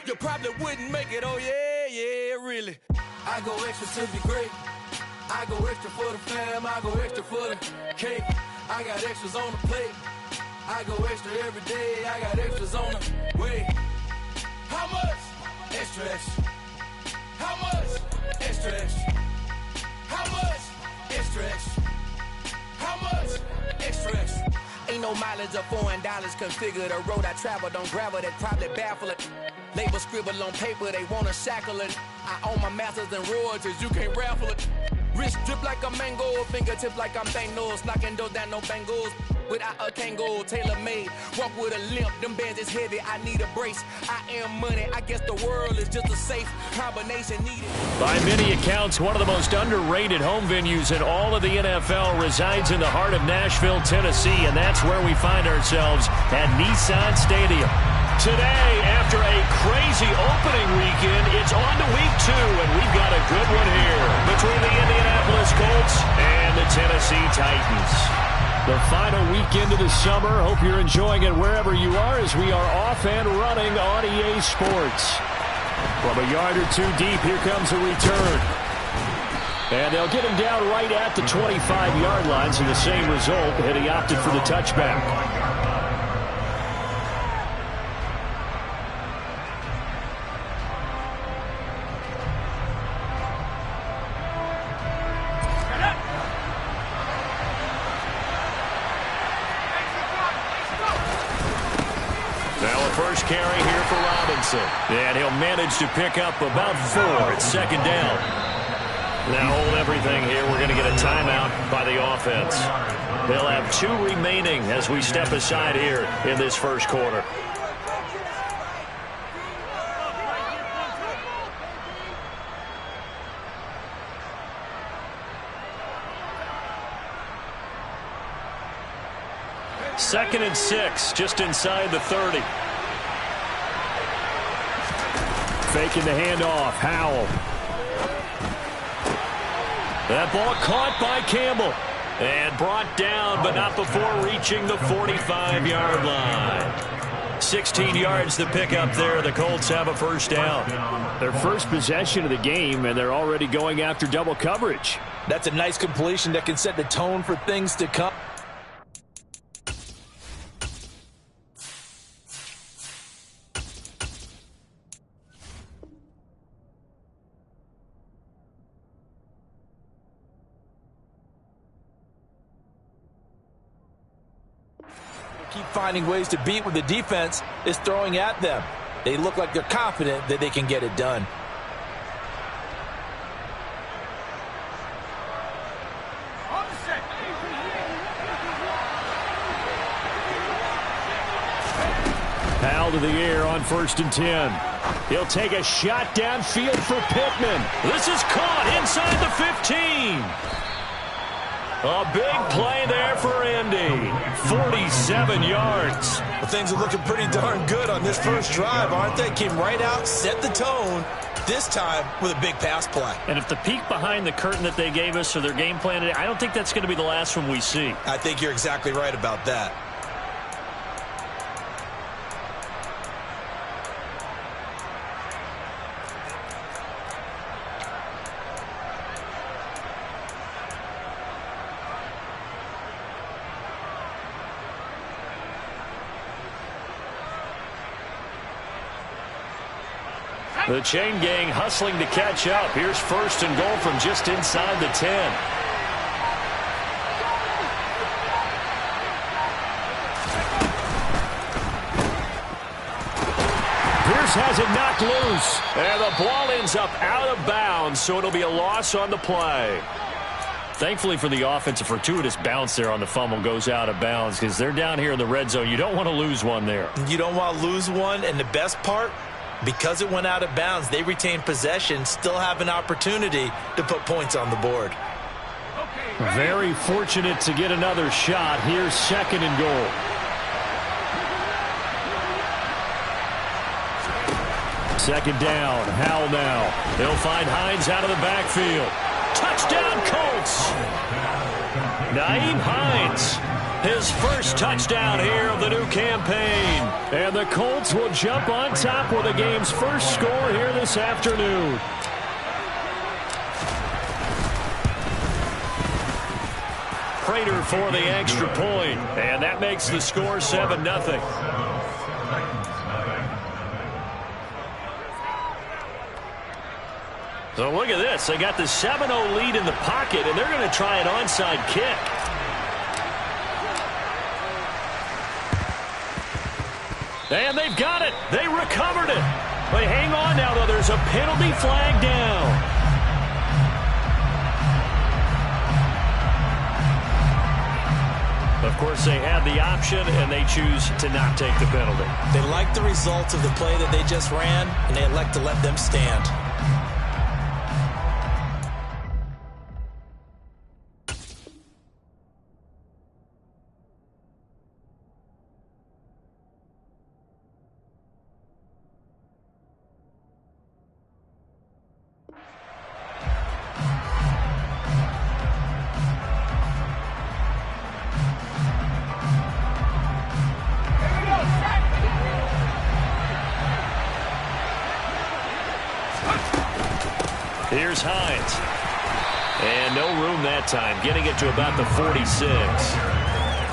You probably wouldn't make it, oh yeah, yeah, really. I go extra to be great. I go extra for the fam, I go extra for the cake. I got extras on the plate. I go extra every day, I got extras on the way. How much? Extra, extra. How much? Extra, extra. How much? Extra, extra. How much? Extra, extra. Ain't no mileage of $4 configure the road I travel. Don't gravel that probably baffle it. Label scribble on paper, they wanna shackle it. I own my masters and royalties, you can't raffle it. Wrist drip like a mango, fingertip like I'm Thanos. Knocking doors down, no bangles. Without a Kango, tailor-made. Walk with a limp, them bands is heavy, I need a brace. I am money, I guess the world is just a safe combination needed. By many accounts, one of the most underrated home venues in all of the NFL resides in the heart of Nashville, Tennessee, and that's where we find ourselves at Nissan Stadium. Today, after a crazy opening weekend, it's on to week 2, and we've got a good one here between the Indianapolis Colts and the Tennessee Titans. The final weekend of the summer. Hope you're enjoying it wherever you are as we are off and running on EA Sports. From a yard or two deep, here comes a return. And they'll get him down right at the 25-yard line, so the same result, and he opted for the touchback. First carry here for Robinson. And he'll manage to pick up about 4. It's second down. Now hold everything here. We're going to get a timeout by the offense. They'll have 2 remaining as we step aside here in this first quarter. Second and 6, just inside the 30. Faking the handoff, Howell. That ball caught by Campbell. And brought down, but not before reaching the 45-yard line. 16 yards to pick up there. The Colts have a first down. Their first possession of the game, and they're already going after double coverage. That's a nice completion that can set the tone for things to come. Keep finding ways to beat what the defense is throwing at them. They look like they're confident that they can get it done. Powell to the air on 1st and 10. He'll take a shot downfield for Pittman. This is caught inside the 15. A big play there for Indy. 47 yards. Well, things are looking pretty darn good on this first drive, aren't they? Came right out, set the tone, this time with a big pass play. And if the peek behind the curtain that they gave us or their game plan today, I don't think that's going to be the last one we see. I think you're exactly right about that. The chain gang hustling to catch up. Here's 1st and goal from just inside the 10. Pierce has it knocked loose. And the ball ends up out of bounds, so it'll be a loss on the play. Thankfully for the offense, a fortuitous bounce there on the fumble goes out of bounds because they're down here in the red zone. You don't want to lose one there. You don't want to lose one, and the best part, because it went out of bounds, they retain possession, still have an opportunity to put points on the board. Very fortunate to get another shot. Here's 2nd and goal. Second down, Howell now. He'll find Hines out of the backfield. Touchdown, Colts! Nyheim Hines. His first touchdown here of the new campaign. And the Colts will jump on top with the game's first score here this afternoon. Prater for the extra point. And that makes the score 7-0. So look at this. They got the 7-0 lead in the pocket, and they're going to try an onside kick. And they've got it. They recovered it. But hang on now, though. There's a penalty flag down. Of course, they had the option, and they choose to not take the penalty. They like the results of the play that they just ran, and they elect to let them stand. Here's Hines. And no room that time, getting it to about the 46.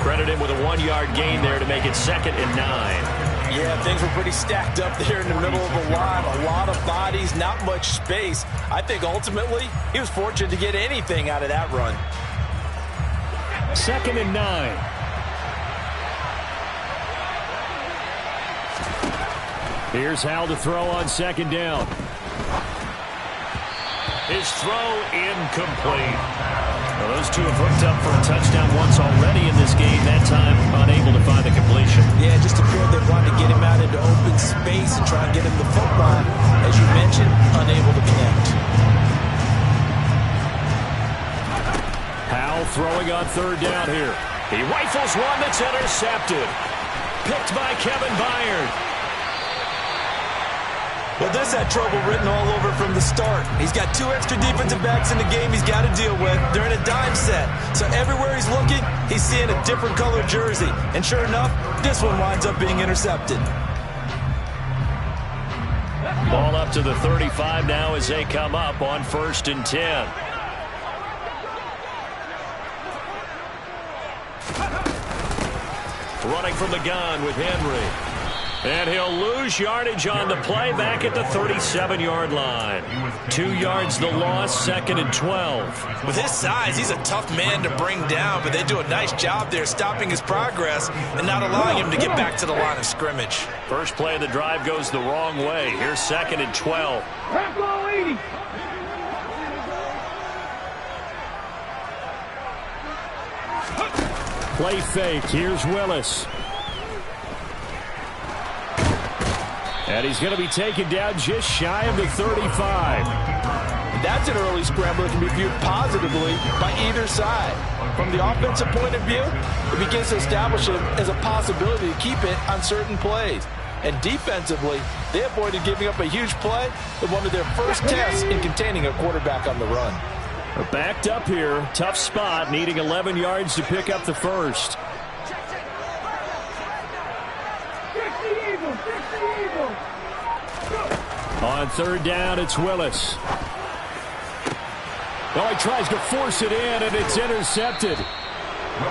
Credit him with a 1-yard gain there to make it 2nd and 9. Yeah, things were pretty stacked up there in the middle of the line. A lot of bodies, not much space. I think ultimately he was fortunate to get anything out of that run. 2nd and 9. Here's Howell to throw on 2nd down. His throw incomplete. Well, those two have hooked up for a touchdown once already in this game. That time unable to find the completion. Yeah, just appeared they wanted to get him out into open space and try and get him the football. As you mentioned, unable to connect. Howell throwing on 3rd down here. He rifles one that's intercepted. Picked by Kevin Byard. Well, this had trouble written all over from the start. He's got 2 extra defensive backs in the game he's got to deal with. They're in a dime set. So everywhere he's looking, he's seeing a different color jersey. And sure enough, this one winds up being intercepted. Ball up to the 35 now as they come up on 1st and 10. Running from the gun with Henry. And he'll lose yardage on the play back at the 37-yard line. 2 yards the loss, 2nd and 12. With his size, he's a tough man to bring down, but they do a nice job there stopping his progress and not allowing him to get back to the line of scrimmage. First play of the drive goes the wrong way. Here's 2nd and 12. Play fake. Here's Willis. And he's going to be taken down just shy of the 35. That's an early scramble that can be viewed positively by either side. From the offensive point of view, it begins to establish it as a possibility to keep it on certain plays. And defensively, they avoided giving up a huge play in one of their first tests in containing a quarterback on the run. We're backed up here. Tough spot, needing 11 yards to pick up the first. On 3rd down, it's Willis. Oh, he tries to force it in, and it's intercepted.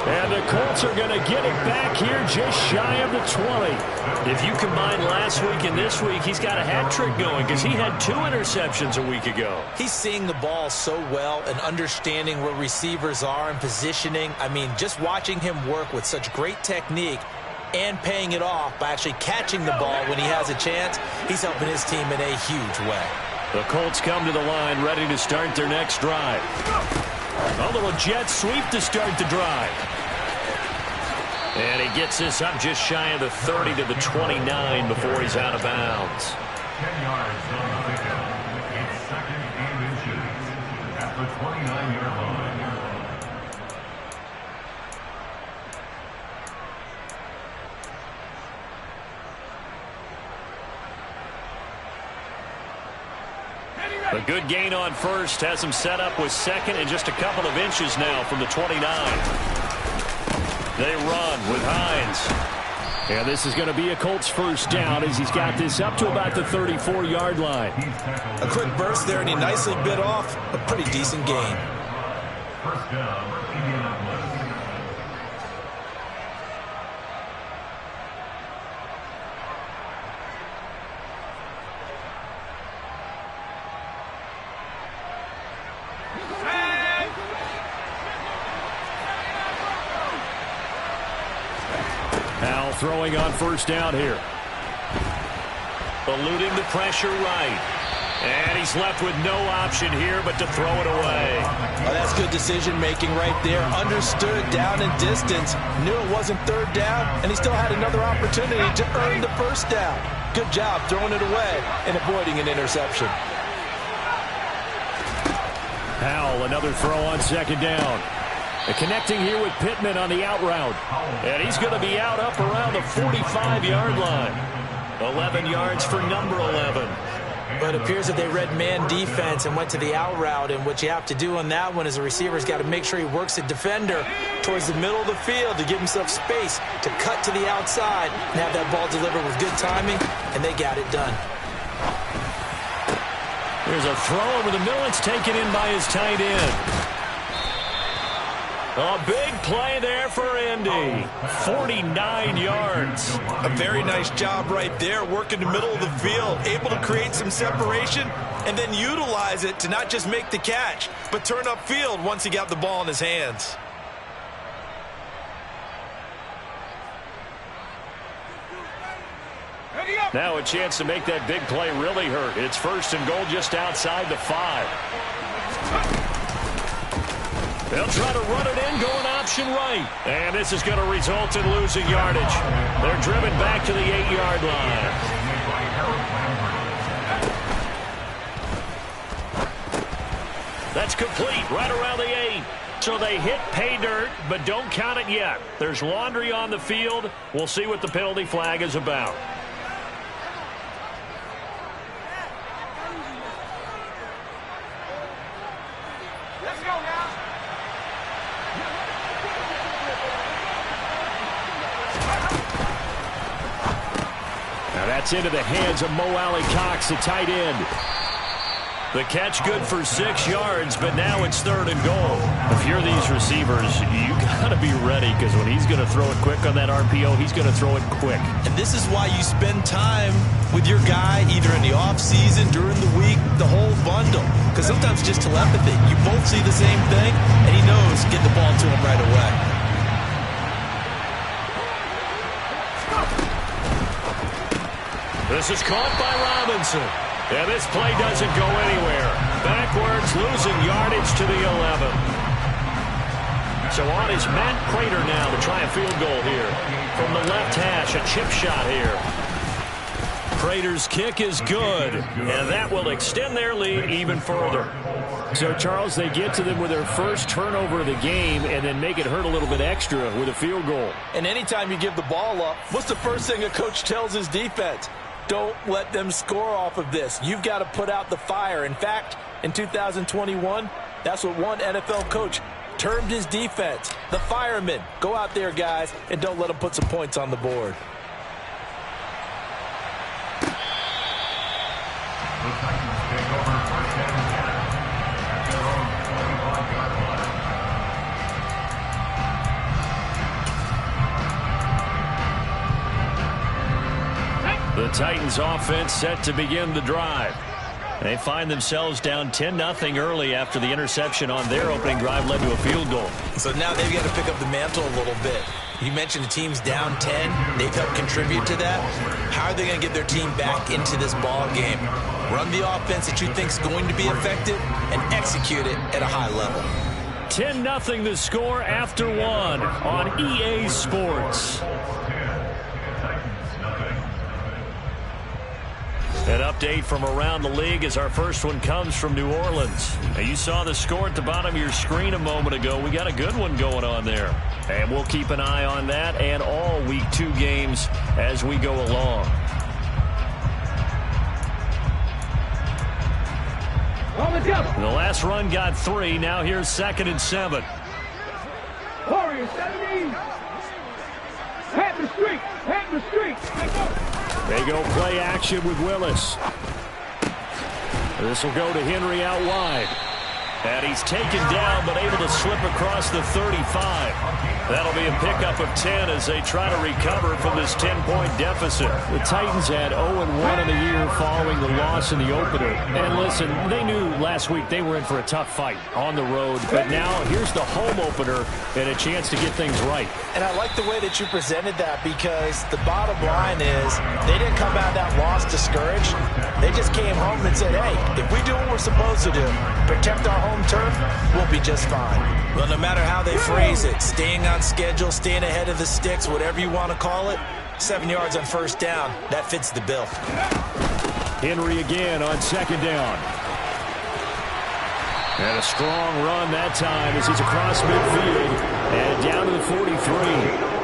And the Colts are going to get it back here just shy of the 20. If you combine last week and this week, he's got a hat trick going because he had 2 interceptions a week ago. He's seeing the ball so well and understanding where receivers are and positioning. I mean, just watching him work with such great technique and paying it off by actually catching the ball when he has a chance, he's helping his team in a huge way. The Colts come to the line ready to start their next drive. A little jet sweep to start the drive. And he gets this up just shy of the 30 to the 29 before he's out of bounds. 10 yards on the pickup. It's 2nd and inches at the 29-yard line. A good gain on first has him set up with 2nd and just a couple of inches now from the 29. They run with Hines. And this is going to be a Colts first down as he's got this up to about the 34-yard line. A quick burst there, and he nicely bit off a pretty decent gain. First down, Indianapolis. Now throwing on first down here. Eluding the pressure right. And he's left with no option here but to throw it away. Oh, that's good decision-making right there. Understood down and distance. Knew it wasn't third down, and he still had another opportunity to earn the first down. Good job throwing it away and avoiding an interception. Howell, another throw on second down. Connecting here with Pittman on the out route. And he's going to be out up around the 45-yard line. 11 yards for number 11. But it appears that they read man defense and went to the out route. And what you have to do on that one is a receiver's got to make sure he works the defender towards the middle of the field to give himself space to cut to the outside and have that ball delivered with good timing. And they got it done. There's a throw over the middle. It's taken in by his tight end. A big play there for Indy. 49 yards. A very nice job right there, working the middle of the field, able to create some separation and then utilize it to not just make the catch, but turn upfield once he got the ball in his hands. Now a chance to make that big play really hurt. It's first and goal just outside the 5. They'll try to run it in, going option right. And this is going to result in losing yardage. They're driven back to the 8-yard line. That's complete, right around the 8. So they hit pay dirt, but don't count it yet. There's laundry on the field. We'll see what the penalty flag is about. That's into the hands of Mo Alley-Cox, the tight end. The catch good for 6 yards, but now it's third and goal. If you're these receivers, you got to be ready because when he's going to throw it quick on that RPO, he's going to throw it quick. And this is why you spend time with your guy either in the offseason, during the week, the whole bundle. Because sometimes it's just telepathy. You both see the same thing, and he knows get the ball to him right away. This is caught by Robinson. And this play doesn't go anywhere. Backwards, losing yardage to the 11. So on is Matt Prater now to try a field goal here. From the left hash, a chip shot here. Prater's kick is good. And that will extend their lead even further. So, Charles, they get to them with their first turnover of the game and then make it hurt a little bit extra with a field goal. And anytime you give the ball up, what's the first thing a coach tells his defense? Don't let them score off of this. You've got to put out the fire. In fact, in 2021, that's what one NFL coach termed his defense. The firemen. Go out there, guys, and don't let them put some points on the board. The Titans take over first and 10 at their own 25-yard line. The Titans offense set to begin the drive. They find themselves down 10-0 early after the interception on their opening drive led to a field goal. So now they've got to pick up the mantle a little bit. You mentioned the team's down 10. They've helped contribute to that. How are they going to get their team back into this ball game? Run the offense that you think is going to be effective and execute it at a high level. 10-0 the score after one on EA Sports. An update from around the league as our first one comes from New Orleans. Now, you saw the score at the bottom of your screen a moment ago. We got a good one going on there. And we'll keep an eye on that and all Week 2 games as we go along. The last run got 3. Now here's 2nd and 7. Warriors 70. They go play action with Willis. This will go to Henry out wide. And he's taken down, but able to slip across the 35. That'll be a pickup of 10 as they try to recover from this 10-point deficit. The Titans had 0-1 in the year following the loss in the opener. And listen, they knew last week they were in for a tough fight on the road. But now here's the home opener and a chance to get things right. And I like the way that you presented that, because the bottom line is they didn't come out of that loss discouraged. They just came home and said, hey, if we do what we're supposed to do, protect our home turf, we'll be just fine. Well, no matter how they phrase it, staying on schedule, staying ahead of the sticks, whatever you want to call it, 7 yards on first down, that fits the bill. Henry again on second down. And a strong run that time as he's across midfield and down to the 43.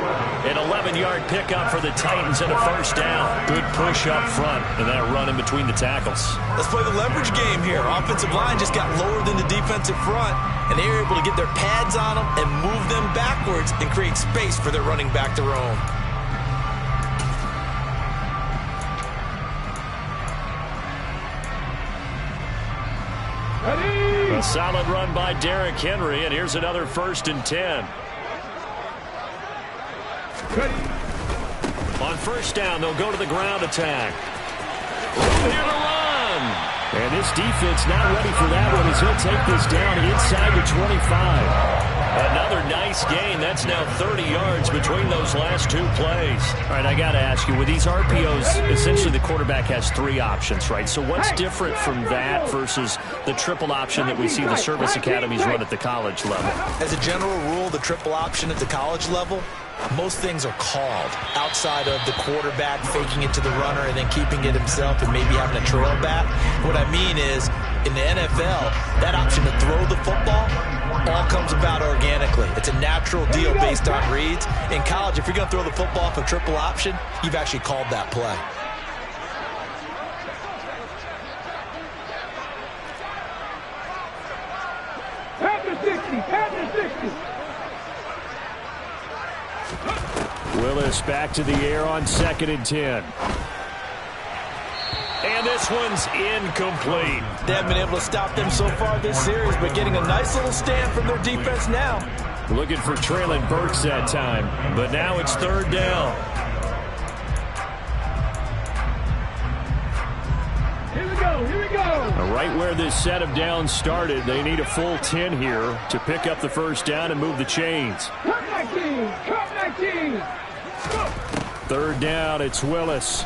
An 11-yard pickup for the Titans and a first down. Good push up front and that run in between the tackles. Let's play the leverage game here. Offensive line just got lower than the defensive front, and they were able to get their pads on them and move them backwards and create space for their running back to roam. A solid run by Derrick Henry, and here's another 1st and 10. On first down, they'll go to the ground attack. Here to run. And this defense not ready for that one as he'll take this down inside the 25. Another nice gain. That's now 30 yards between those last two plays. All right, I got to ask you, with these RPOs, essentially the quarterback has 3 options, right? So what's different from that versus the triple option that we see the service academies run at the college level? As a general rule, the triple option at the college level, most things are called outside of the quarterback faking it to the runner and then keeping it himself and maybe having a trail back. What I mean is, in the NFL, that option to throw the football all comes about organically. It's a natural deal based on reads. In college, if you're going to throw the football for triple option, you've actually called that play. Willis back to the air on 2nd and 10. And this one's incomplete. They haven't been able to stop them so far this series, but getting a nice little stand from their defense now. Looking for Traylon Burks that time, but now it's 3rd down. Here we go. Right where this set of downs started, they need a full 10 here to pick up the first down and move the chains. Cut 19. 3rd down, it's Willis.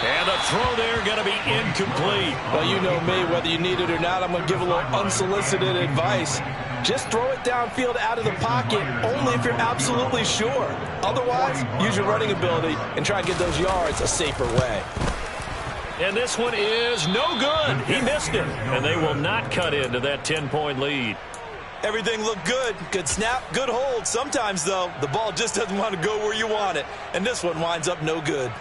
And the throw there going to be incomplete. Well, you know me, whether you need it or not, I'm going to give a little unsolicited advice. Just throw it downfield out of the pocket only if you're absolutely sure. Otherwise, use your running ability and try to get those yards a safer way. And this one is no good. He missed it. And they will not cut into that 10-point lead. Everything looked good. Good snap, good hold. Sometimes, though, the ball just doesn't want to go where you want it. And this one winds up no good.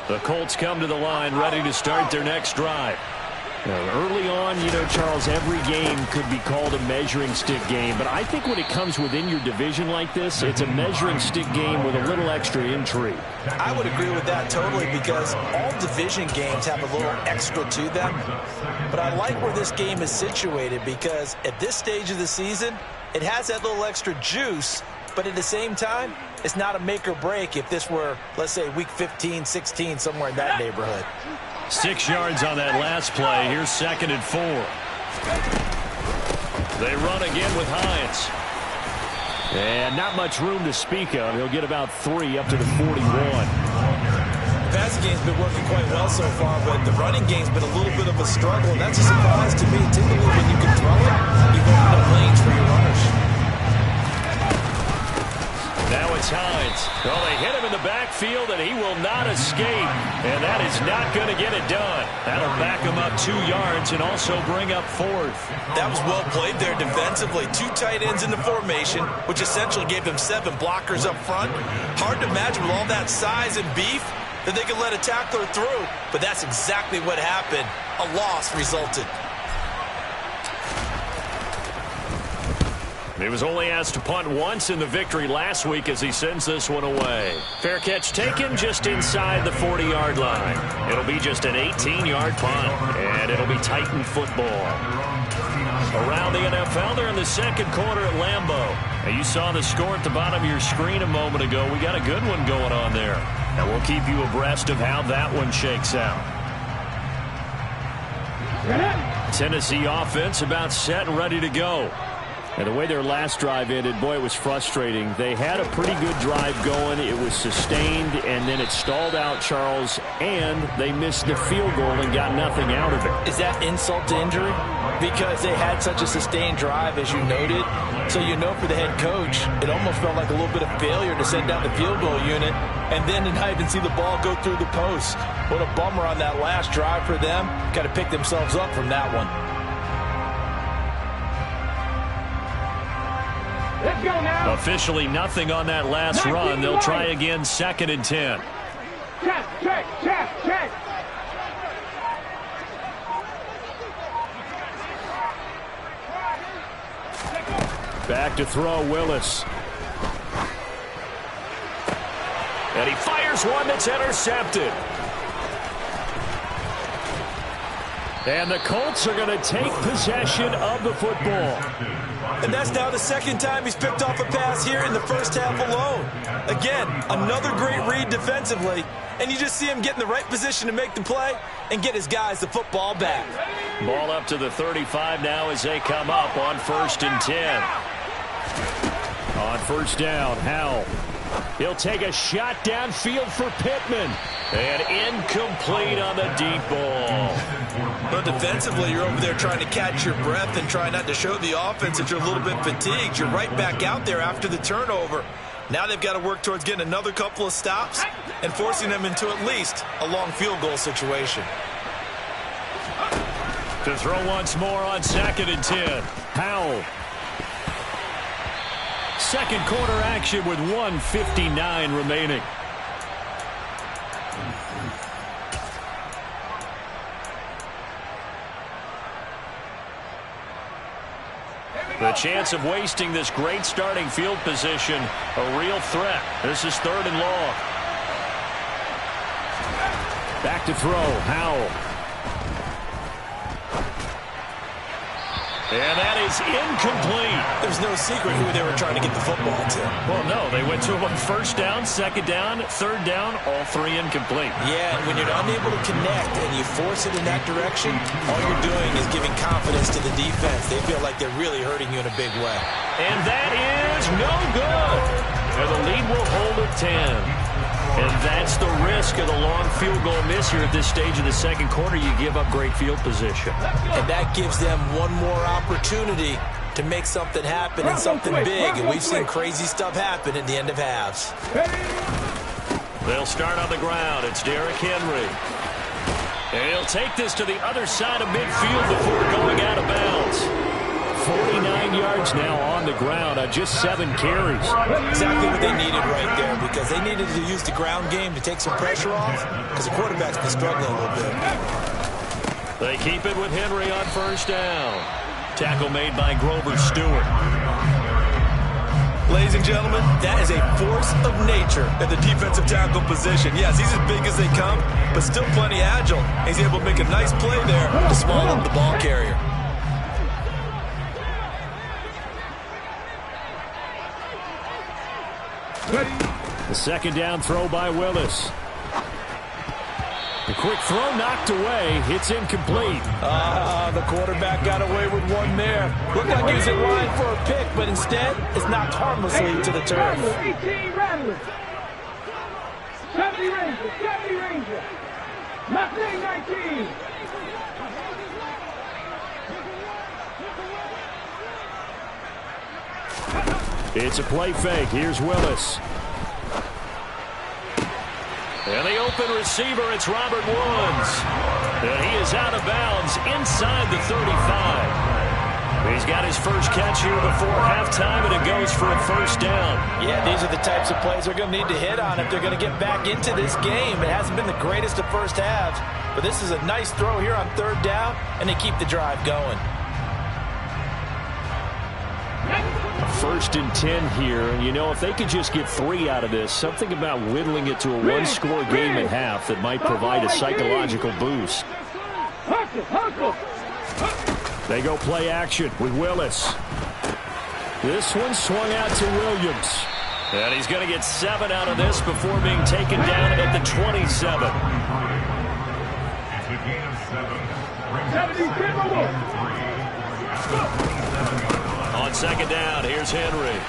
The Colts come to the line ready to start their next drive. Now, early on, you know, Charles, every game could be called a measuring stick game. But I think when it comes within your division like this, it's a measuring stick game with a little extra intrigue. I would agree with that totally, because all division games have a little extra to them. But I like where this game is situated, because at this stage of the season, it has that little extra juice. But at the same time, it's not a make or break if this were, let's say, week 15, 16, somewhere in that neighborhood. 6 yards on that last play. Here's 2nd and 4. They run again with Hines. And not much room to speak of. He'll get about 3 up to the 41. The passing game's been working quite well so far, but the running game's been a little bit of a struggle, and that's a surprise to me. Typically, when you can throw it, you've opened up lanes for your runners. Now it's Hines. Well, they hit him in the backfield, and he will not escape. And that is not going to get it done. That'll back him up 2 yards and also bring up 4th. That was well played there defensively. 2 tight ends in the formation, which essentially gave them 7 blockers up front. Hard to imagine with all that size and beef, that they could let a tackler through, but that's exactly what happened. A loss resulted. He was only asked to punt once in the victory last week as he sends this one away. Fair catch taken just inside the 40-yard line. It'll be just an 18-yard punt, and it'll be Titan football. Around the NFL, they're in the second quarter at Lambeau. Now, you saw the score at the bottom of your screen a moment ago. We got a good one going on there. And we'll keep you abreast of how that one shakes out. Tennessee offense about set and ready to go. And the way their last drive ended, boy, it was frustrating. They had a pretty good drive going. It was sustained, and then it stalled out, Charles, and they missed the field goal and got nothing out of it. Is that insult to injury? Because they had such a sustained drive, as you noted. So you know for the head coach, it almost felt like a little bit of failure to send out the field goal unit and then to not even see the ball go through the post. What a bummer on that last drive for them. Got to pick themselves up from that one. Let's go now. Officially nothing on that last run. They'll try again, 2nd and 10. Check. Back to throw, Willis. And he fires one that's intercepted. And the Colts are going to take possession of the football. And that's now the second time he's picked off a pass here in the first half alone. Again, another great read defensively, and you just see him get in the right position to make the play and get his guys the football back. Ball up to the 35 now as they come up on 1st and 10. On first down, Howell. He'll take a shot downfield for Pittman. And incomplete on the deep ball. But defensively, you're over there trying to catch your breath and try not to show the offense that you're a little bit fatigued. You're right back out there after the turnover. Now they've got to work towards getting another couple of stops and forcing them into at least a long field goal situation. To throw once more on 2nd and 10. Howell. Second quarter action with 1:59 remaining. The chance of wasting this great starting field position, a real threat. This is 3rd and long. Back to throw, Howell. And that is incomplete. There's no secret who they were trying to get the football to. Well, no, they went to him on 1st down, 2nd down, 3rd down, all 3 incomplete. Yeah, and when you're unable to connect and you force it in that direction, all you're doing is giving confidence to the defense. They feel like they're really hurting you in a big way. And that is no good. And the lead will hold at 10. And that's the risk of the long field goal miss here at this stage of the second quarter. You give up great field position. And that gives them one more opportunity to make something happen and something big. And we've seen crazy stuff happen at the end of halves. They'll start on the ground. It's Derrick Henry. And he'll take this to the other side of midfield before going out of bounds. 49 yards now on the ground on just 7 carries. Exactly what they needed right there, because they needed to use the ground game to take some pressure off, because the quarterback's been struggling a little bit. They keep it with Henry on 1st down. Tackle made by Grover Stewart. Ladies and gentlemen, that is a force of nature at the defensive tackle position. Yes, he's as big as they come, but still plenty agile. He's able to make a nice play there to swallow the ball carrier. The 2nd down throw by Willis. The quick throw knocked away. It's incomplete. The quarterback got away with one there. Looked like he was in line for a pick, but instead it's knocked harmlessly to the turf. 18 Rattlers. 70 Rangers. Nothing 19. It's a play fake. Here's Willis. And the open receiver, it's Robert Woods. And he is out of bounds inside the 35. He's got his first catch here before halftime, and it goes for a first down. Yeah, these are the types of plays they're going to need to hit on if they're going to get back into this game. It hasn't been the greatest of first halves, but this is a nice throw here on third down, and they keep the drive going. First and 10 here, and you know, if they could just get 3 out of this, something about whittling it to a one-score game at half that might provide a psychological boost. They go play action with Willis. This one swung out to Williams. And he's going to get 7 out of this before being taken down at the 27. It's a gain of 7. On second down, here's Henry.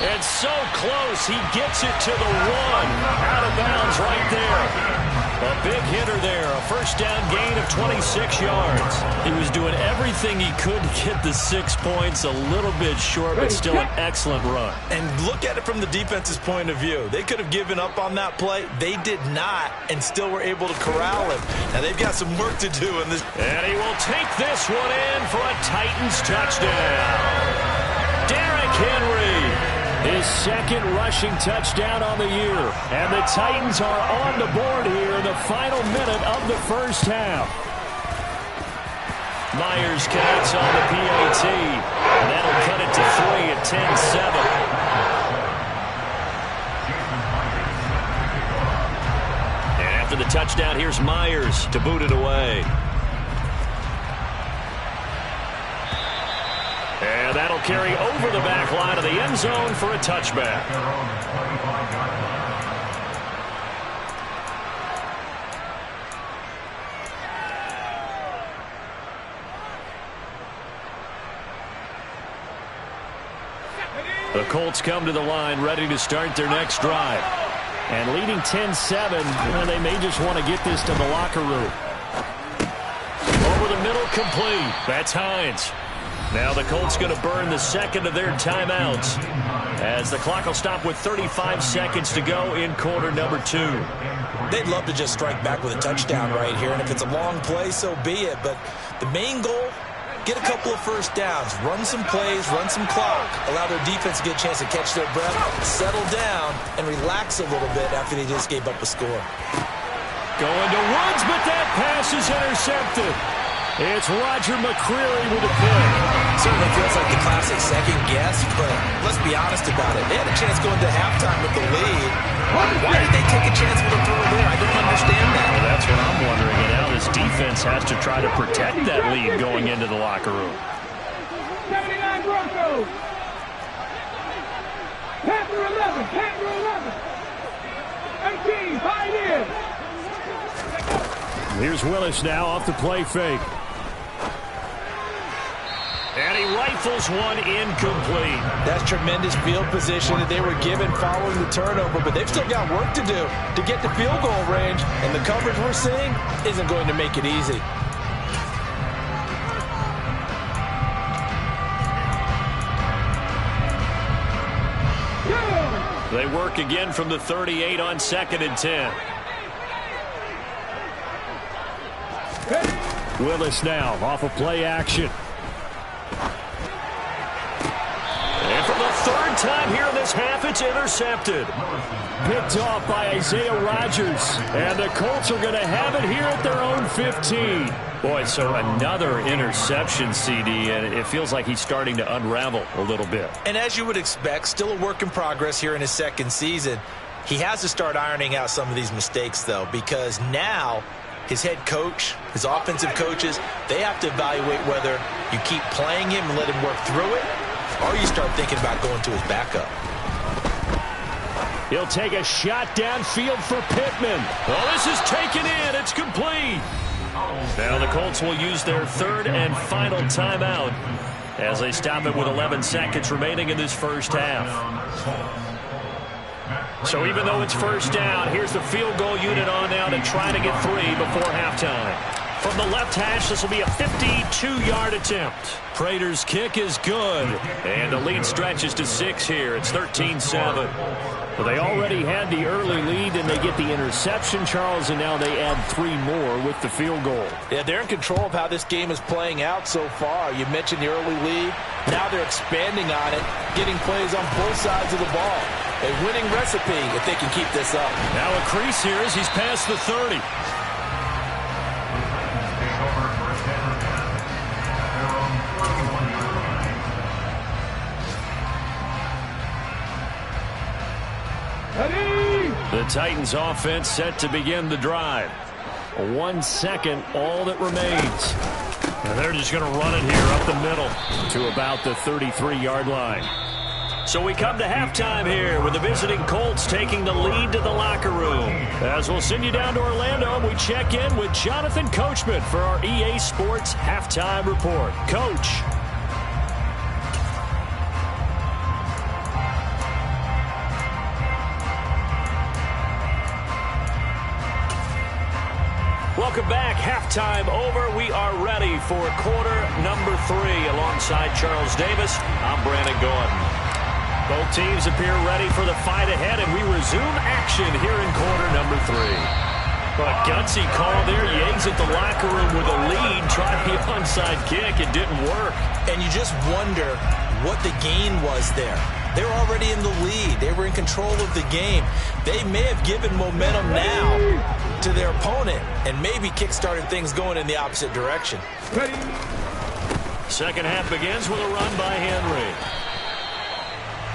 And so close, he gets it to the 1. Out of bounds right there. A big hitter there, a first down gain of 26 yards. He was doing everything he could to get the 6 points, a little bit short, but still an excellent run. And look at it from the defense's point of view. They could have given up on that play. They did not, and still were able to corral him. Now they've got some work to do in this. And he will take this one in for a Titans touchdown. Derrick Henry. His second rushing touchdown on the year. And the Titans are on the board here in the final minute of the first half. Myers connects on the PAT. And that'll cut it to 3 at 10-7. And after the touchdown, here's Myers to boot it away. And that'll carry over the back line of the end zone for a touchback. The Colts come to the line ready to start their next drive. And leading 10-7, they may just want to get this to the locker room. Over the middle, complete. That's Hines. Now the Colts going to burn the second of their timeouts as the clock will stop with 35 seconds to go in quarter number 2. They'd love to just strike back with a touchdown right here, and if it's a long play, so be it. But the main goal, get a couple of first downs, run some plays, run some clock, allow their defense to get a chance to catch their breath, settle down, and relax a little bit after they just gave up a score. Going to Woods, but that pass is intercepted. It's Roger McCreary with a pick. Certainly feels like the classic second guess, but let's be honest about it. They had a chance going to halftime with the lead. Why did they take a chance with a throw there? I don't understand that. Well, that's what I'm wondering. And now this defense has to try to protect that lead going into the locker room. 79 Broncos. Panther 11. Panther 11. 18. Pioneers. Here's Willis now off the play fake. And he rifles one incomplete. That's tremendous field position that they were given following the turnover, but they've still got work to do to get to field goal range, and the coverage we're seeing isn't going to make it easy. They work again from the 38 on 2nd and 10. Willis now off of play action. And for the third time here in this half, it's intercepted. Picked off by Isaiah Rodgers. And the Colts are going to have it here at their own 15. Boy, so another interception, CD, and it feels like he's starting to unravel a little bit. And as you would expect, still a work in progress here in his second season. He has to start ironing out some of these mistakes, though, because now his head coach, his offensive coaches, they have to evaluate whether you keep playing him and let him work through it, or you start thinking about going to his backup. He'll take a shot downfield for Pittman. Oh, this is taken in. It's complete. Now the Colts will use their third and final timeout as they stop it with 11 seconds remaining in this first half. So even though it's first down, here's the field goal unit on now to try to get 3 before halftime. From the left hash, this will be a 52-yard attempt. Prater's kick is good. And the lead stretches to 6 here. It's 13-7. Well, they already had the early lead, and they get the interception, Charles, and now they add 3 more with the field goal. Yeah, they're in control of how this game is playing out so far. You mentioned the early lead. Now they're expanding on it, getting plays on both sides of the ball. A winning recipe if they can keep this up. Now a crease here as he's past the 30. The Titans offense set to begin the drive. 1 second, all that remains. And they're just going to run it here up the middle to about the 33-yard line. So we come to halftime here with the visiting Colts taking the lead to the locker room. As we'll send you down to Orlando, and we check in with Jonathan Coachman for our EA Sports Halftime Report. Coach. Welcome back. Halftime over. We are ready for quarter number 3. Alongside Charles Davis, I'm Brandon Gordon. Both teams appear ready for the fight ahead, and we resume action here in quarter number 3. But gutsy call there. Yates at the locker room with a lead. Tried the onside kick. It didn't work. And you just wonder what the gain was there. They were already in the lead. They were in control of the game. They may have given momentum now to their opponent and maybe kick-started things going in the opposite direction. Second half begins with a run by Henry.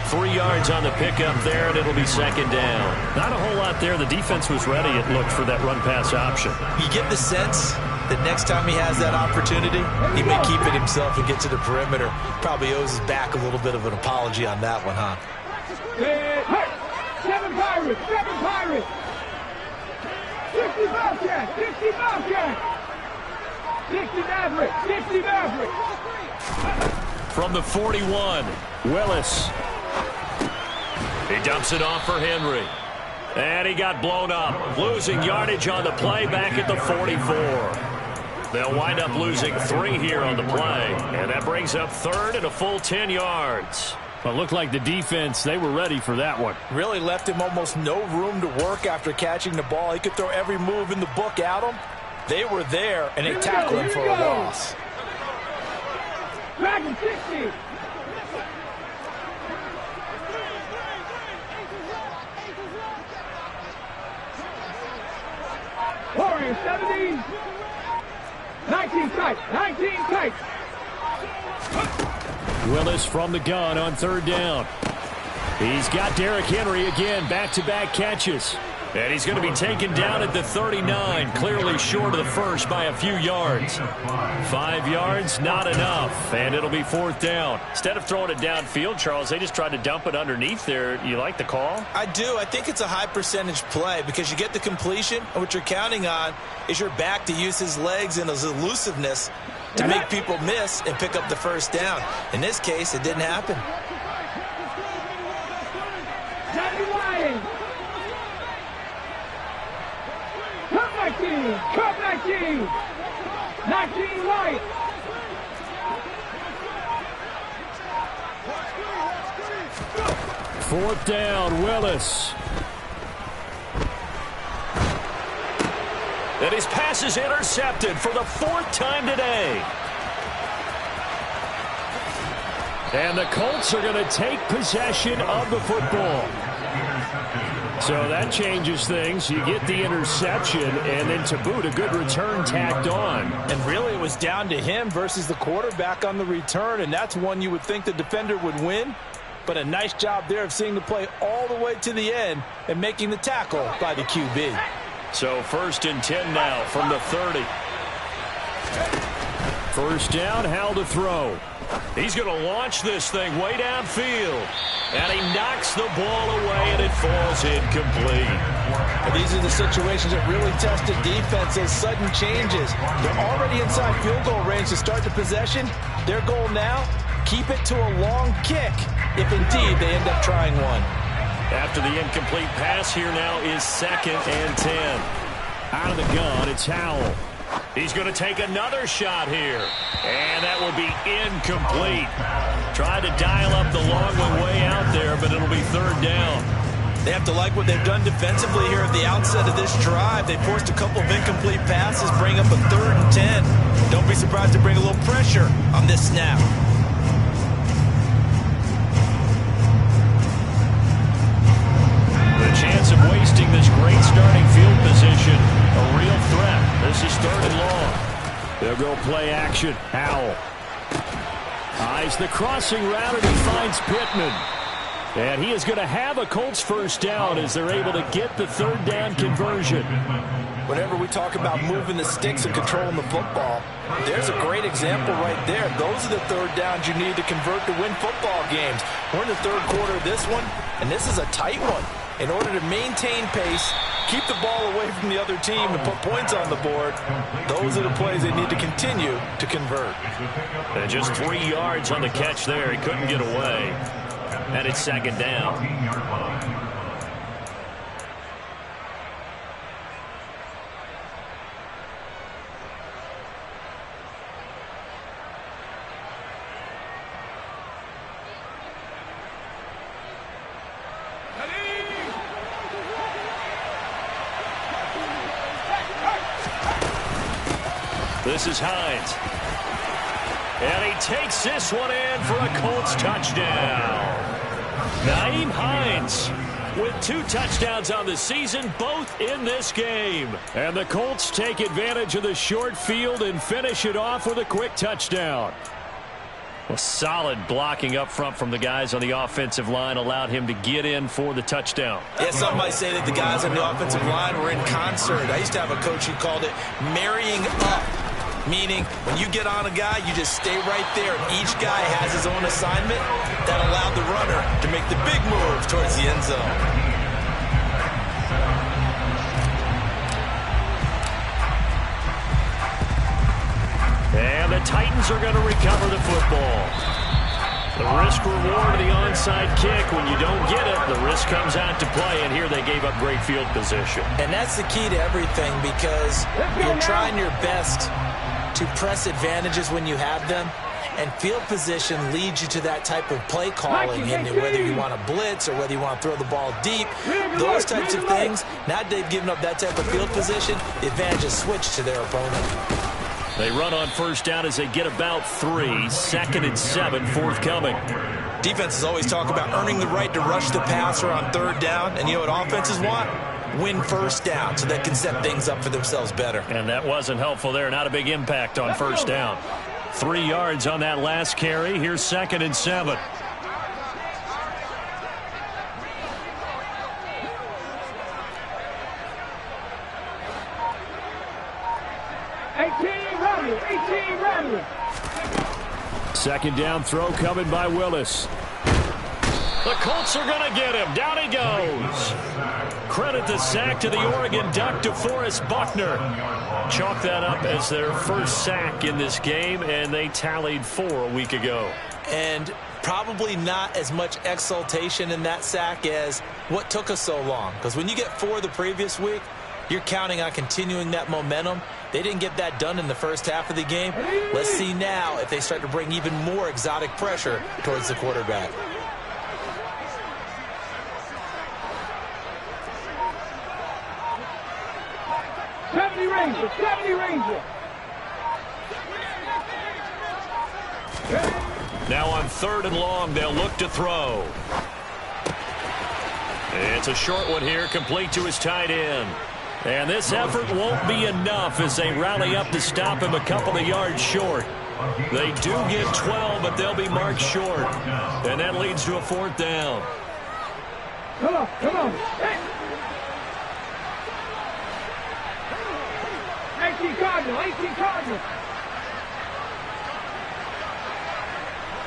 3 yards on the pickup there, and it'll be second down. Not a whole lot there. The defense was ready, it looked, for that run-pass option. You get the sense that next time he has that opportunity, he may keep it himself and get to the perimeter. Probably owes his back a little bit of an apology on that one, huh? Hey, 7 Pirates, 7 Pirates. 60 Bobcats, 60 Bobcats. 60 Mavericks, 60 Mavericks. From the 41, Willis. He dumps it off for Henry. And he got blown up. Losing yardage on the play back at the 44. They'll wind up losing 3 here on the play. And that brings up third and a full 10 yards. Well, it looked like the defense, they were ready for that one. Really left him almost no room to work after catching the ball. He could throw every move in the book at him. They were there, and they tackled him for a loss. Dragon 60. Warriors 70. 19 tight, 19 tight. Willis from the gun on third down. He's got Derrick Henry again, back-to-back catches. And he's going to be taken down at the 39, clearly short of the first by a few yards. 5 yards, not enough, and it'll be fourth down. Instead of throwing it downfield, Charles, they just tried to dump it underneath there. You like the call? I do. I think it's a high-percentage play because you get the completion, and what you're counting on is your back to use his legs and his elusiveness to make people miss and pick up the first down. In this case, it didn't happen. Johnny Lyons. Cut 19. Cut 19. 19 White. Fourth down, Willis. And his pass is intercepted for the 4th time today. And the Colts are going to take possession of the football. So that changes things. You get the interception, and then to boot, a good return tacked on. And really, it was down to him versus the quarterback on the return, and that's one you would think the defender would win. But a nice job there of seeing the play all the way to the end and making the tackle by the QB. So 1st and 10 now from the 30. First down, Howell to throw. He's going to launch this thing way downfield. And he knocks the ball away, and it falls incomplete. And these are the situations that really test the defense, those sudden changes. They're already inside field goal range to start the possession. Their goal now, keep it to a long kick, if indeed they end up trying one. After the incomplete pass, here now is 2nd and 10. Out of the gun, it's Howell. He's going to take another shot here. And that will be incomplete. Tried to dial up the long way out there, but it'll be third down. They have to like what they've done defensively here at the outset of this drive. They forced a couple of incomplete passes, bring up a 3rd and 10. Don't be surprised to bring a little pressure on this snap. The chance of wasting this great starting field position, a real threat. This is 3rd and long. They'll go play action. Howell eyes the crossing route, and he finds Pittman. And he is going to have a Colts first down as they're able to get the 3rd down conversion. Whenever we talk about moving the sticks and controlling the football, there's a great example right there. Those are the 3rd downs you need to convert to win football games. We're in the 3rd quarter of this one, and this is a tight one. In order to maintain pace, keep the ball away from the other team, and put points on the board, those are the plays they need to continue to convert. And just 3 yards on the catch there. He couldn't get away. And it's 2nd down. This is Hines. And he takes this one in for a Colts touchdown. Nyheim Hines with 2 touchdowns on the season, both in this game. And the Colts take advantage of the short field and finish it off with a quick touchdown. Well, solid blocking up front from the guys on the offensive line allowed him to get in for the touchdown. Yeah, some might say that the guys on the offensive line were in concert. I used to have a coach who called it marrying up. Meaning, when you get on a guy, you just stay right there. Each guy has his own assignment that allowed the runner to make the big move towards the end zone. And the Titans are going to recover the football. The risk-reward of the onside kick. When you don't get it, the risk comes out to play, and here they gave up great field position. And that's the key to everything, because you're trying your best to press advantages when you have them, and field position leads you to that type of play calling, and whether you want to blitz or whether you want to throw the ball deep, those types of things. Now that they've given up that type of field position, the advantage is switched to their opponent. They run on first down as they get about 3. 2nd and 7 forthcoming. Defenses always talk about earning the right to rush the passer on 3rd down, and you know what offenses want? Win first down so they can set things up for themselves better. And that wasn't helpful there. Not a big impact on first down. 3 yards on that last carry. Here's 2nd and 7. Second down throw coming by Willis. The Colts are going to get him. Down he goes. Credit the sack to the Oregon Duck, DeForest Buckner. Chalk that up as their first sack in this game, and they tallied 4 a week ago. And probably not as much exultation in that sack as what took us so long. Because when you get 4 the previous week, you're counting on continuing that momentum. They didn't get that done in the first half of the game. Let's see now if they start to bring even more exotic pressure towards the quarterback. Ranger. Now on 3rd and long, they'll look to throw. It's a short one here, complete to his tight end. And this effort won't be enough as they rally up to stop him a couple of yards short. They do get 12, but they'll be marked short. And that leads to a 4th down. Come on. Hey. 18 Cardinals.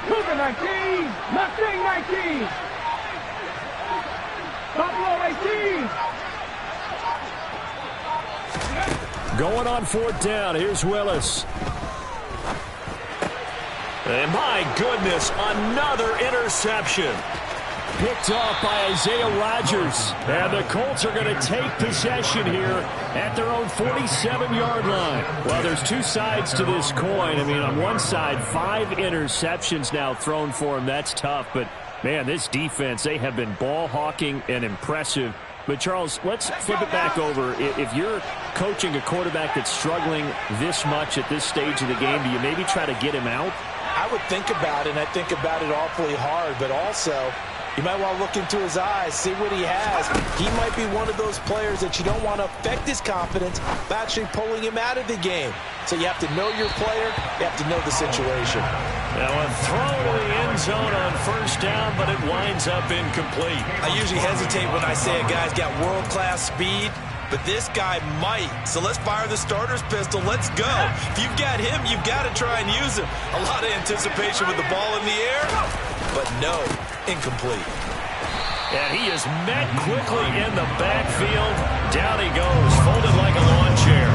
Cougar 19. Mustang 19. Buffalo 18. Going on 4th down. Here's Willis. And my goodness, another interception. picked off by Isaiah Rodgers. And the Colts are going to take possession here at their own 47-yard line. Well, there's two sides to this coin. I mean, on one side, 5 interceptions now thrown for him. That's tough. But, man, this defense, they have been ball hawking and impressive. But, Charles, let's flip it back over. If you're coaching a quarterback that's struggling this much at this stage of the game, do you maybe try to get him out? I would think about it, and I think about it awfully hard. But also, you might want to look into his eyes, see what he has. He might be one of those players that you don't want to affect his confidence by actually pulling him out of the game. So you have to know your player. You have to know the situation. Now a throw to the end zone on first down, but it winds up incomplete. I usually hesitate when I say a guy's got world-class speed, but this guy might. So let's fire the starter's pistol. Let's go. If you've got him, you've got to try and use him. A lot of anticipation with the ball in the air, but no, incomplete. And he is met quickly in the backfield. Down he goes, folded like a lawn chair.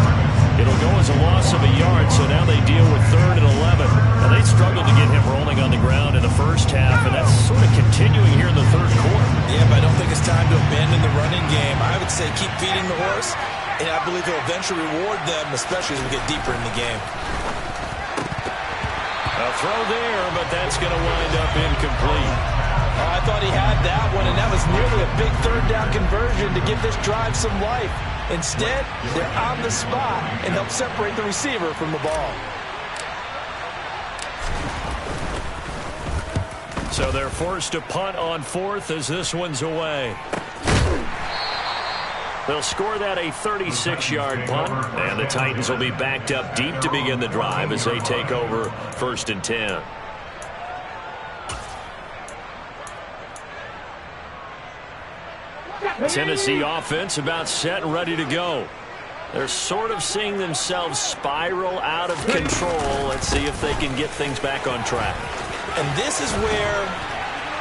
It'll go as a loss of a yard, so now they deal with 3rd and 11. Now they struggled to get him rolling on the ground in the first half, and that's sort of continuing here in the third quarter. Yeah, but I don't think it's time to abandon the running game. I would say keep feeding the horse, and I believe he'll eventually reward them, especially as we get deeper in the game. A throw there, but that's going to wind up incomplete. Oh, I thought he had that one, and that was nearly a big 3rd down conversion to give this drive some life. Instead, they're on the spot and help separate the receiver from the ball. So they're forced to punt on 4th as this one's away. They'll score that a 36-yard punt, and the Titans will be backed up deep to begin the drive as they take over 1st and 10. Tennessee offense about set and ready to go. They're sort of seeing themselves spiral out of control. Let's see if they can get things back on track. And this is where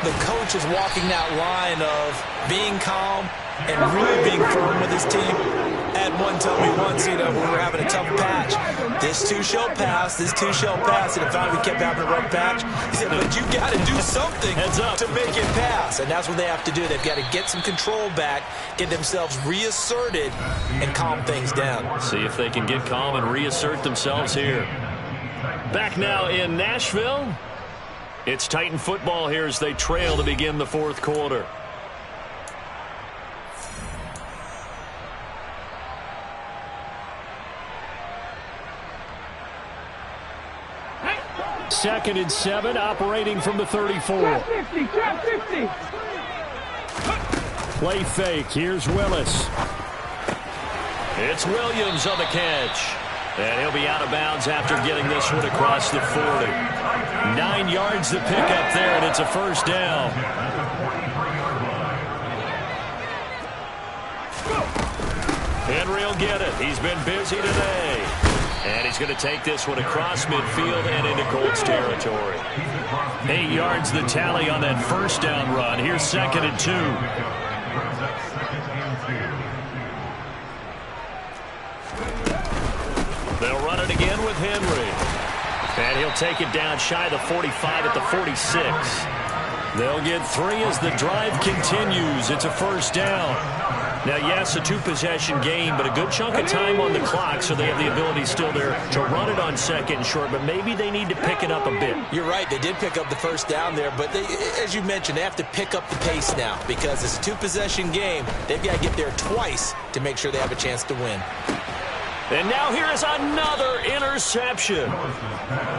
the coach is walking that line of being calm and really being firm with his team. Had one tell me once, we were having a tough patch. This too shall pass, this too shall pass. And finally we kept having a rough patch. He said, but you got to do something to make it pass. And that's what they have to do. They've got to get some control back, get themselves reasserted, and calm things down. See if they can get calm and reassert themselves here. Back now in Nashville. It's Titan football here as they trail to begin the 4th quarter. Second and 7, operating from the 34. Trap 50, trap 50. Play fake. Here's Willis. It's Williams on the catch. And he'll be out of bounds after getting this one across the 40. 9 yards to pick up there, and it's a first down. Henry will get it. He's been busy today. And he's going to take this one across midfield and into Colts territory. 8 yards the tally on that first down run. Here's 2nd and 2. They'll run it again with Henry. And he'll take it down shy of the 45 at the 46. They'll get 3 as the drive continues. It's a first down. Now, yes, a 2-possession game, but a good chunk of time on the clock, so they have the ability still there to run it on 2nd and short, but maybe they need to pick it up a bit. You're right. They did pick up the first down there, but they, as you mentioned, they have to pick up the pace now because it's a 2-possession game. They've got to get there twice to make sure they have a chance to win. And now here is another interception.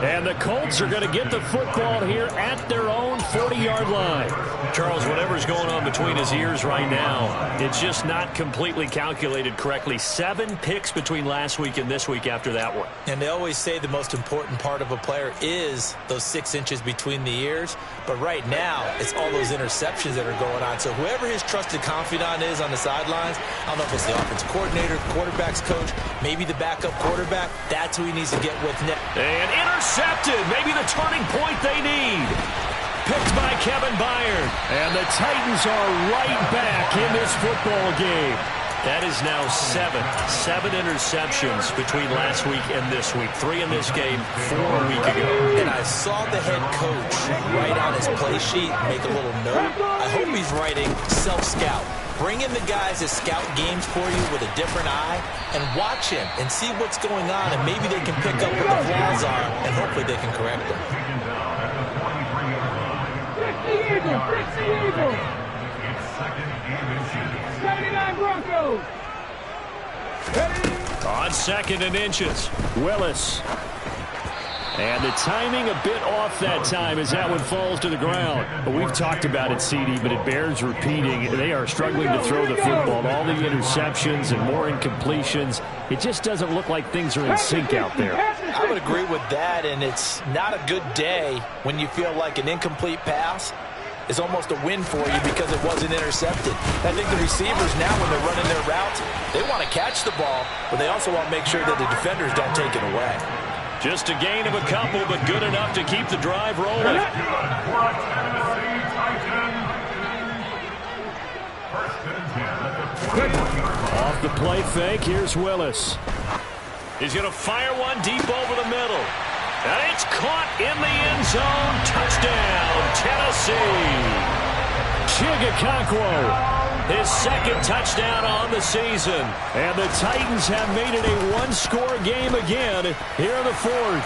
And the Colts are going to get the football here at their own 40-yard line. Charles, whatever's going on between his ears right now, it's just not completely calculated correctly. 7 picks between last week and this week after that one. And they always say the most important part of a player is those 6 inches between the ears. But right now, it's all those interceptions that are going on. So whoever his trusted confidant is on the sidelines, I don't know if it's the offensive coordinator, quarterback's coach, maybe the backup quarterback, that's who he needs to get with next. And intercepted, maybe the turning point they need. Picked by Kevin Byard. And the Titans are right back in this football game. That is now 7 interceptions between last week and this week. 3 in this game, 4 a week ago. And I saw the head coach write on his play sheet, make a little note. I I hope he's writing self-scout. Bring in the guys that scout games for you with a different eye and watch him and see what's going on, and maybe they can pick up what the flaws are, and hopefully they can correct them. 60 Eagles. 79 Broncos. On 2nd and inches, Willis. And the timing a bit off that time as that one falls to the ground. But we've talked about it, CD, but it bears repeating. They are struggling to throw the football. All the interceptions and more incompletions. It just doesn't look like things are in sync out there. I would agree with that, and it's not a good day when you feel like an incomplete pass is almost a win for you because it wasn't intercepted. I think the receivers now, when they're running their routes, they want to catch the ball, but they also want to make sure that the defenders don't take it away. Just a gain of a couple, but good enough to keep the drive rolling. Off the play fake, here's Willis. He's going to fire one deep over the middle. And it's caught in the end zone. Touchdown, Tennessee. Chigakonkwo. His 2nd touchdown on the season. And the Titans have made it a one-score game again here in the 4th.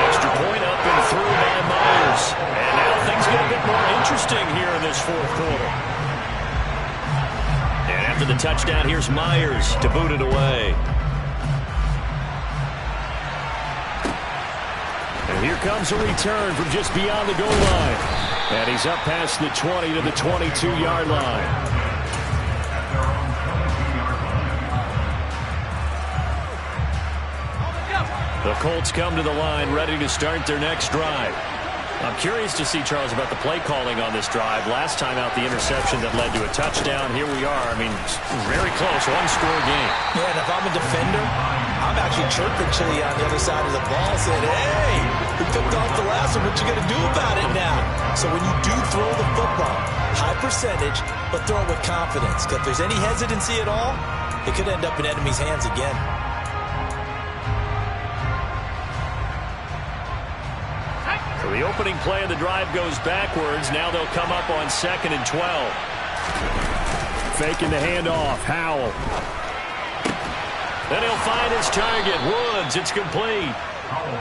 Extra point up and through by Myers. And now things get a bit more interesting here in this 4th quarter. And after the touchdown, here's Myers to boot it away. And here comes a return from just beyond the goal line. And he's up past the 20 to the 22-yard line. The Colts come to the line ready to start their next drive. I'm curious to see, Charles, about the play calling on this drive. Last time out, the interception that led to a touchdown. Here we are. I mean, very close, one-score game. Yeah, and if I'm a defender, I'm actually chirping Chili on the other side of the ball, saying, hey, we picked off the last one. What you going to do about it now? So when you do throw the football, high percentage, but throw it with confidence. Because if there's any hesitancy at all, it could end up in enemy's hands again. So the opening play of the drive goes backwards. Now they'll come up on 2nd and 12. Faking the handoff. Howell. Then he'll find his target. Woods. It's complete.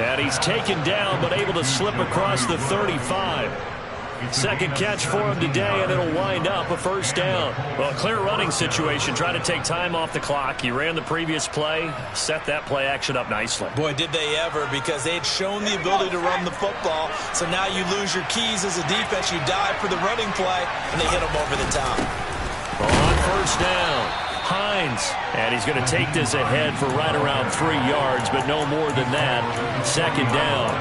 And he's taken down but able to slip across the 35. 2nd catch for him today, and it'll wind up a 1st down. Well, a clear running situation. Trying to take time off the clock. He ran the previous play, set that play action up nicely. Boy, did they ever, because they had shown the ability to run the football. So now you lose your keys as a defense. You dive for the running play, and they hit him over the top. On 1st down, Hines. And he's going to take this ahead for right around 3 yards, but no more than that. 2nd down.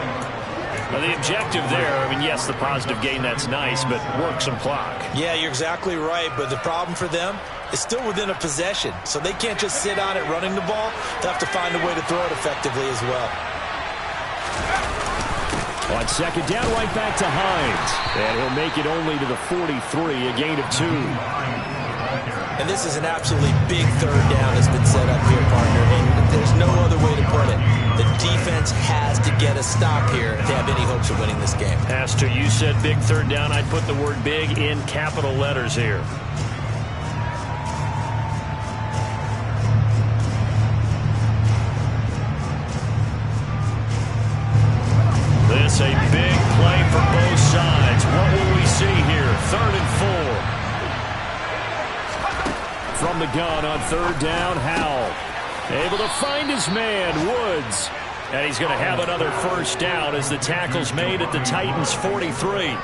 Now, the objective there, I mean, yes, the positive gain, that's nice, but work some clock. Yeah, you're exactly right, but the problem for them is still within a possession, so they can't just sit on it running the ball. They have to find a way to throw it effectively as well. On 2nd down, right back to Hines. And he'll make it only to the 43, a gain of 2. And this is an absolutely big 3rd down that's been set up here, partner, and there's no other way to put it. The defense has to get a stop here to have any hopes of winning this game. Has to. You said big 3rd down. I'd put the word big in capital letters here. This a big play for both sides. What will we see here? 3rd and 4. From the gun on 3rd down, Howell. Able to find his man, Woods. And he's going to have another 1st down as the tackle's made at the Titans' 43.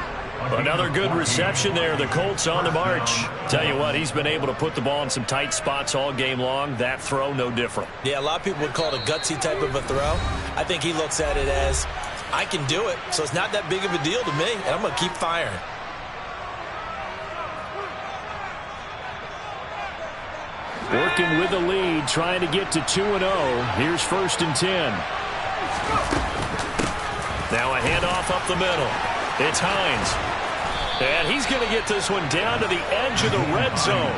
Another good reception there. The Colts on the march. Tell you what, he's been able to put the ball in some tight spots all game long. That throw, no different. Yeah, a lot of people would call it a gutsy type of a throw. I think he looks at it as, I can do it, so it's not that big of a deal to me, and I'm going to keep firing. Working with the lead, trying to get to 2-0. Here's 1st and 10. Now a handoff up the middle. It's Hines. And he's going to get this one down to the edge of the red zone.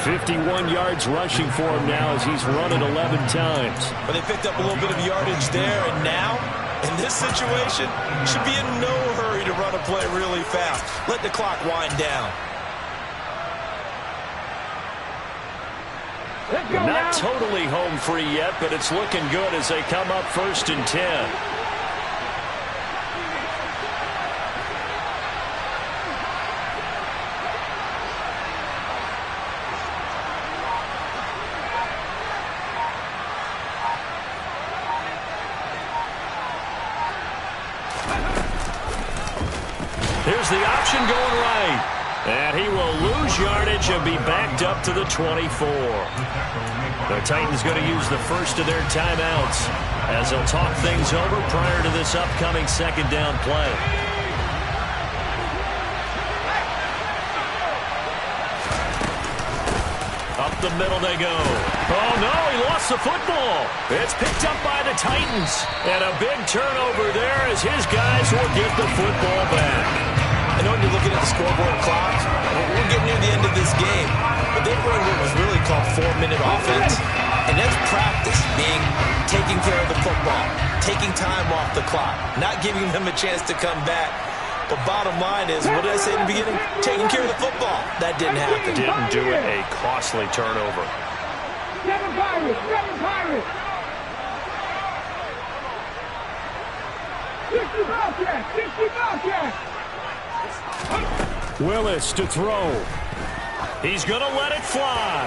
51 yards rushing for him now as he's run it 11 times. But they picked up a little bit of yardage there, and now In this situation, should be in no hurry to run a play really fast. Let the clock wind down. Not totally home free yet, but it's looking good as they come up 1st and 10. Here's the option going right. And he will lose yardage and be backed up to the 24. The Titans going to use the first of their timeouts as they'll talk things over prior to this upcoming second down play. Up the middle they go. Oh, no, he lost the football. It's picked up by the Titans. And a big turnover there as his guys will get the football back. I know when you're looking at the scoreboard clock, we're getting near the end of this game, but they've run what was really called 4-minute offense, and that's practice, taking care of the football, taking time off the clock, not giving them a chance to come back. But bottom line is, what did I say in the beginning? Taking care of the football. That didn't happen. Didn't do it. A costly turnover. 7 Pirates! 7 Pirates! 60 Bobcats! 60 Bobcats! Willis to throw. He's going to let it fly.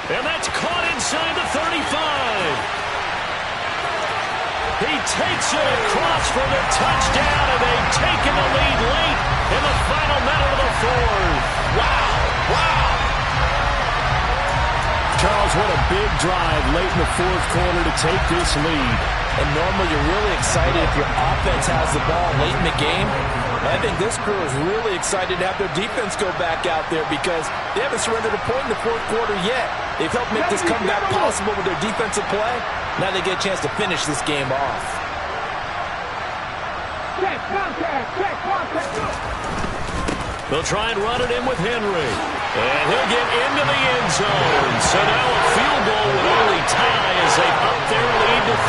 And that's caught inside the 35. He takes it across for the touchdown, and they've taken the lead late in the final minute of the fourth. Wow. Wow. Charles, what a big drive late in the fourth quarter to take this lead. And normally you're really excited if your offense has the ball late in the game. I think this crew is really excited to have their defense go back out there because they haven't surrendered a point in the fourth quarter yet. They've helped make this comeback possible with their defensive play. Now they get a chance to finish this game off. Check contact! Check contact! They'll try and run it in with Henry. And he'll get into the end zone. So now a field goal would only tie as they up their lead to 3.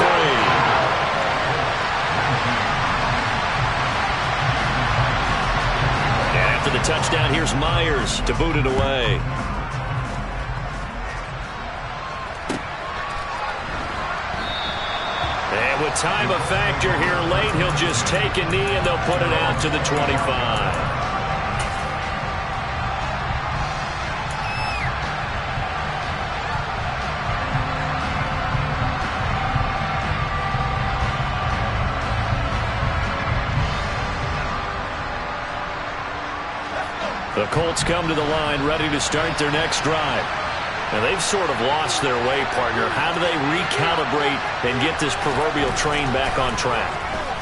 After the touchdown, here's Myers to boot it away. And with time a factor here late, he'll just take a knee and they'll put it out to the 25. The Colts come to the line ready to start their next drive. Now they've sort of lost their way, partner. How do they recalibrate and get this proverbial train back on track?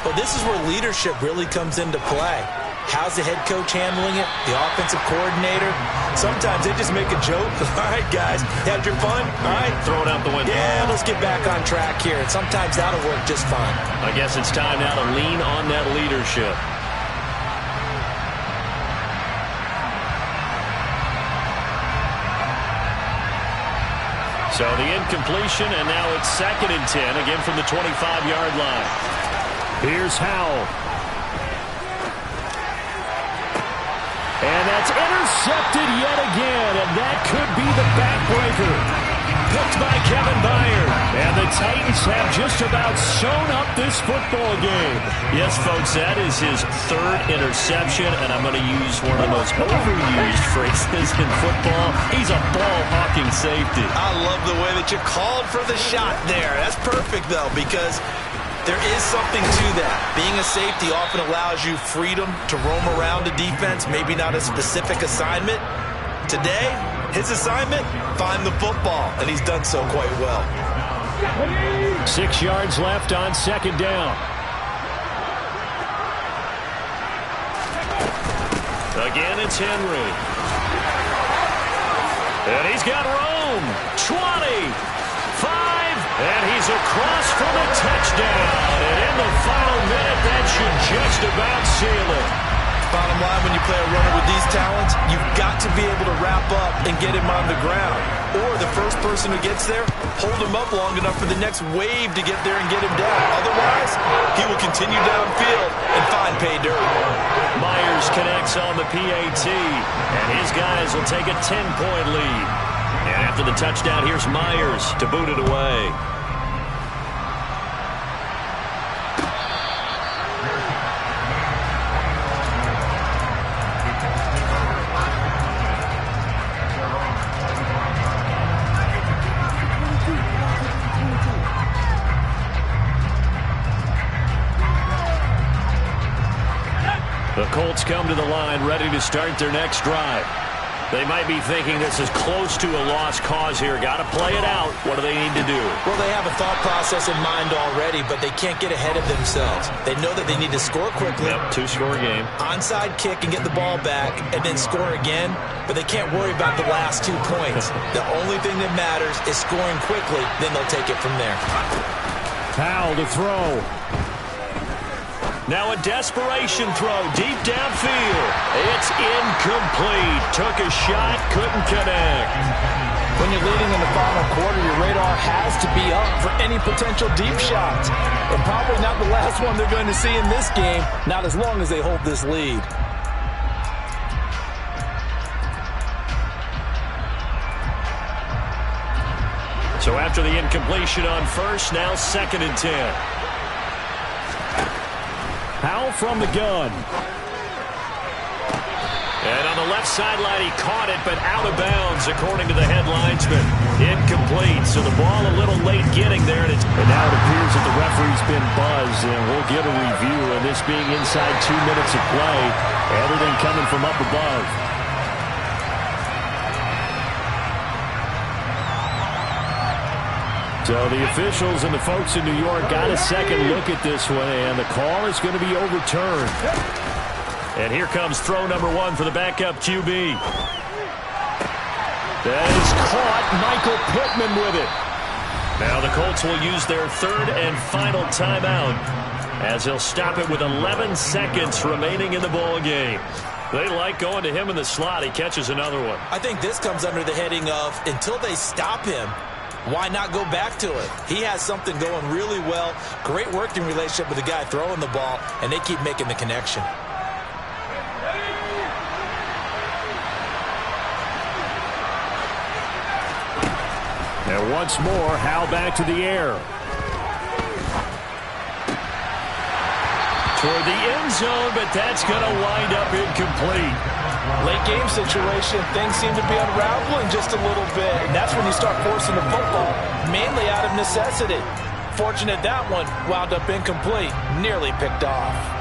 Well, this is where leadership really comes into play. How's the head coach handling it? The offensive coordinator? Sometimes they just make a joke. All right, guys, had your fun? All right. Throw it out the window. Yeah, let's get back on track here. And sometimes that'll work just fine. I guess it's time now to lean on that leadership. So the incompletion, and now it's 2nd and 10, again from the 25-yard line. Here's Howell. And that's intercepted yet again, and that could be the backbreaker. Picked by Kevin Byard. And the Titans have just about sewn up this football game. Yes, folks, that is his 3rd interception, and I'm going to use one of the most overused phrases in football. He's a ball-hawking safety. I love the way that you called for the shot there. That's perfect, though, because there is something to that. Being a safety often allows you freedom to roam around the defense, maybe not a specific assignment. Today, his assignment, find the football, and he's done so quite well. 6 yards left on 2nd down. Again, it's Henry. And he's got Rome. 20, 5, and he's across for the touchdown. And in the final minute, that should just about seal it. Bottom line, when you play a runner with these talents, you've got to be able to wrap up and get him on the ground. or the first person who gets there, hold him up long enough for the next wave to get there and get him down. Otherwise, he will continue downfield and find pay dirt. Myers connects on the PAT, and his guys will take a 10-point lead. And after the touchdown, here's Myers to boot it away. The Colts come to the line ready to start their next drive. They might be thinking this is close to a lost cause here. Got to play it out. What do they need to do? Well, they have a thought process in mind already, but they can't get ahead of themselves. They know that they need to score quickly. Yep, two-score game. Onside kick and get the ball back and then score again, but they can't worry about the last 2 points. The only thing that matters is scoring quickly, then they'll take it from there. Powell to throw. Now a desperation throw deep downfield. It's incomplete. Took a shot, couldn't connect. When you're leading in the final quarter, your radar has to be up for any potential deep shots. And probably not the last one they're going to see in this game, not as long as they hold this lead. So after the incompletion on first, now 2nd and 10. Powell from the gun. And on the left sideline, he caught it, but out of bounds, according to the head linesman. Incomplete, so the ball a little late getting there. And now it appears that the referee's been buzzed, and we'll get a review. And this being inside 2 minutes of play, everything coming from up above. So the officials and the folks in New York got a second look at this one, and the call is going to be overturned. And here comes throw number 1 for the backup QB. That is caught. Michael Pittman with it. Now the Colts will use their 3rd and final timeout as they'll stop it with 11 seconds remaining in the ball game. They like going to him in the slot. He catches another one. I think this comes under the heading of until they stop him, why not go back to it? He has something going really well. Great working relationship with the guy throwing the ball, and they keep making the connection. And once more, Howell back to the air. Toward the end zone, but that's going to wind up incomplete. Late game situation, things seem to be unraveling just a little bit. And that's when you start forcing the football, mainly out of necessity. Fortunate that one wound up incomplete, nearly picked off.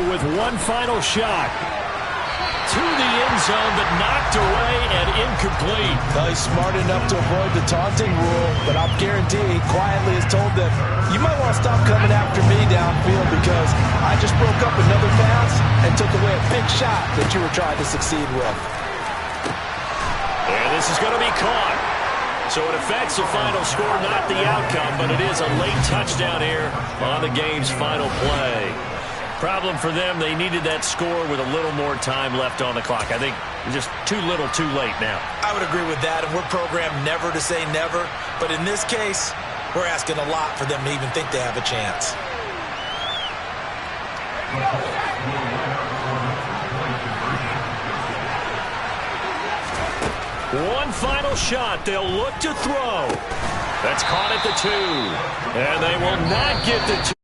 With one final shot to the end zone, but knocked away and incomplete. Well, he's smart enough to avoid the taunting rule, but I'll guarantee he quietly has told them, you might want to stop coming after me downfield because I just broke up another bounce and took away a big shot that you were trying to succeed with. And this is going to be caught. So it affects the final score, not the outcome, but it is a late touchdown here on the game's final play. Problem for them, they needed that score with a little more time left on the clock. I think just too little, too late now. I would agree with that, and we're programmed never to say never. But in this case, we're asking a lot for them to even think they have a chance. One final shot. They'll look to throw. That's caught at the 2. And they will not get the 2.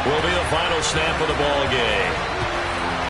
Will be the final snap of the ball game.